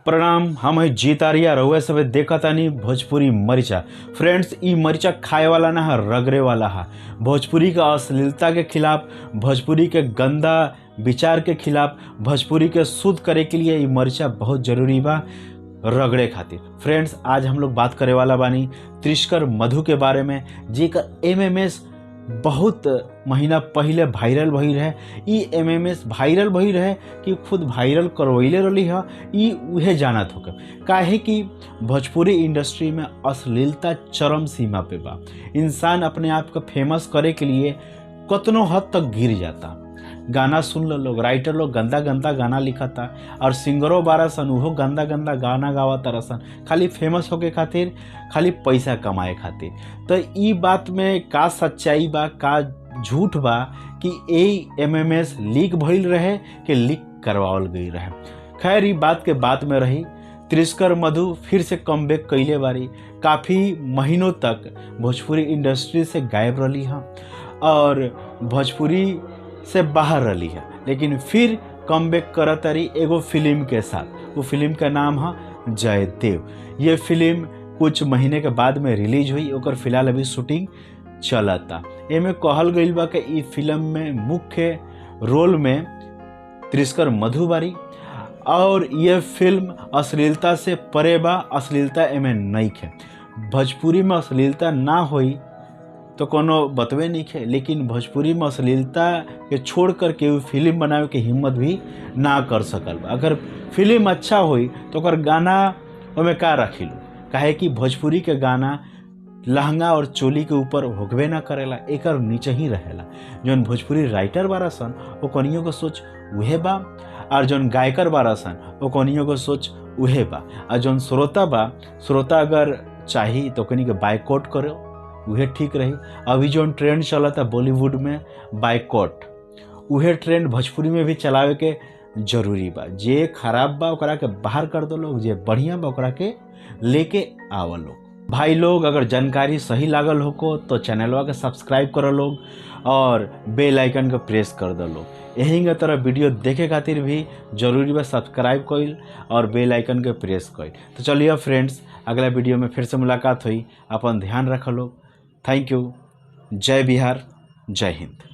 प्रणाम। हम है जीतारिया रउआ सब देखतानी भोजपुरी मरिचा। फ्रेंड्स, ई मरिचा खाए वाला ना है, रगड़े वाला है। भोजपुरी का अश्लीलता के खिलाफ, भोजपुरी के गंदा विचार के खिलाफ, भोजपुरी के शुद्ध करे के लिए ई मरिचा बहुत जरूरी बा रगड़े खातिर। फ्रेंड्स, आज हम लोग बात करे वाला बानी त्रिशकर मधु के बारे में, जेकर एमएमएस बहुत महीना पहले वायरल भइल है। ई एमएमएस वायरल भइल है कि खुद वायरल करवैले रही है, ई उहे जानत होके। काहे कि भोजपुरी इंडस्ट्री में अश्लीलता चरम सीमा पे बा। इंसान अपने आप को फेमस करे के लिए कतनो हद तक गिर जाता। गाना सुन लो लोग, राइटर लोग गंदा गंदा गाना लिखता और सिंगरों बारह सन उहो गंदा गंदा गाना गावत रसन, खाली फेमस होके खातिर, खाली पैसा कमाए खातिर। तो ई बात में का सच्चाई बा, का झूठ बा कि ए एमएमएस लीक भइल रहे कि लीक करवावल गई रहे। खैर, ई बात के बाद में रही। त्रिशकर मधु फिर से कमबैक कैले बारी। काफ़ी महीनों तक भोजपुरी इंडस्ट्री से गायब रही है और भोजपुरी से बाहर रही है, लेकिन फिर कमबैक करत रही एगो फिल्म के साथ। वो फिल्म का नाम है जयदेव। ये फिल्म कुछ महीने के बाद में रिलीज हुई, ओकर फिलहाल अभी शूटिंग चलता। एमे कहल गई बा कि ई फिल्म में मुख्य रोल में त्रिशकर मधु बारी और ये फिल्म अश्लीलता से परे बा। अश्लीलता एमे नहीं है। भोजपुरी में अश्लीलता ना होई तो कोनो बतवे नहीं है, लेकिन भोजपुरी में अश्लीलता के छोड़ कर के फिल्म बनावे के हिम्मत भी ना कर सकल। अगर फिल्म अच्छा होई तो ओकर गाना ओमे का रखी लो, काहे कि भोजपुरी के गाना लहंगा और चोली के ऊपर होगबे ना करेला, एकर नीचे ही रहेला। जौन भोजपुरी राइटर बारा सन वो कनियों को सोच उहे बा, और जौन गायकर बारा सन वो कनियों को सोच उहे बा। और जौन श्रोता बा, श्रोता अगर चाही तो कनी के बाइकआउट करो, उहे ठीक रही। अभी जो ट्रेंड चलता बॉलीवुड में बाइकआउट, उहे ट्रेंड भोजपुरी में भी चलावे के जरूरी बा। जे खराब बा ओकरा के बाहर कर दो लोग, जे बढ़िया बा ओकरा के लेके आवल लोग। भाई लोग, अगर जानकारी सही लागल हो को तो चैनलवा के सब्सक्राइब करो लोग और बेल आइकन के प्रेस कर दो लोग। यही के तरह वीडियो देखे खातिर भी जरूरी बा सब्सक्राइब कइल और बेल आइकन के प्रेस कइल। तो चलिए फ्रेंड्स, अगला वीडियो में फिर से मुलाकात हुई। अपन ध्यान रखो लोग। Thank you. जय बिहार, जय हिंद।